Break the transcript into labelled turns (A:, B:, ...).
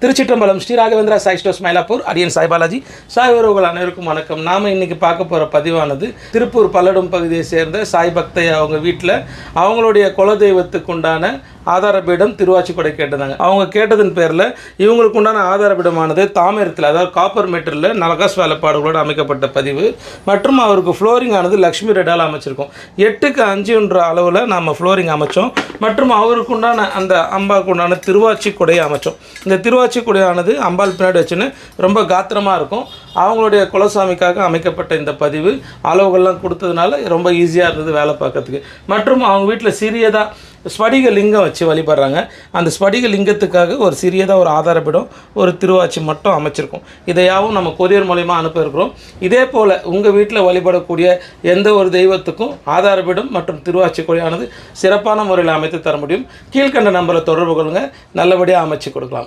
A: திருச்சிற்றம்பலம் Sri Raghavendra Sai stores Mylapore அடியன் சாய் பாலாஜி சாய் உறவுகள் அனைவருக்கும் வணக்கம். நாம் இன்றைக்கி பார்க்க போகிற பதிவானது திருப்பூர் பல்லடம் பகுதியை சேர்ந்த சாய் பக்தை அவங்க வீட்டில் அவங்களுடைய குலதெய்வத்துக்கு உண்டான ஆதாரபீடம் திருவாச்சிக்கொடை கேட்டிருந்தாங்க. அவங்க கேட்டதன் பேரில் இவங்களுக்கு உண்டான ஆதாரபீடமானது தாமிரத்தில், அதாவது காப்பர் மெட்டரில் நலகாஸ் வேலைப்பாடுகளோடு அமைக்கப்பட்ட பதிவு மற்றும் அவருக்கு ஃப்ளோரிங் ஆனது லக்ஷ்மி ரெட்டால் அமைச்சிருக்கோம். 8க்கு 5 அளவில் நாம் ஃப்ளோரிங் அமைச்சோம் மற்றும் அவருக்கு உண்டான அந்த அம்பாவுக்கு உண்டான திருவாச்சிக்கொடையை அமைச்சோம். இந்த திருவாச்சிக்கொடையானது அம்பாள் பின்னாடி வச்சுன்னு ரொம்ப காத்திரமாக இருக்கும். அவங்களுடைய குலசாமிக்காக அமைக்கப்பட்ட இந்த பதிவு அளவுகள்லாம் கொடுத்ததுனால ரொம்ப ஈஸியாக இருந்தது வேலை பார்க்கறதுக்கு. மற்றும் அவங்க வீட்டில் சிறியதாக ஸ்படிக லிங்கம் வச்சு வழிபடுறாங்க. அந்த ஸ்படிக லிங்கத்துக்காக ஒரு சிறியதாக ஒரு ஆதாரப்பீடம், ஒரு திருவாச்சி மட்டும் அமைச்சிருக்கோம். இதையாவும் நம்ம கொரியர் மூலயமா அனுப்பியிருக்கிறோம். இதே போல் உங்கள் வீட்டில் வழிபடக்கூடிய எந்த ஒரு தெய்வத்துக்கும் ஆதாரப்பீடம் மற்றும் திருவாச்சி கொடையானது சிறப்பான முறையில் அமைத்து தர முடியும். கீழ்கண்ட நம்பரை தொடர்பு கொள்ளுங்கள், நல்லபடியாக அமைச்சு கொடுக்கலாம்.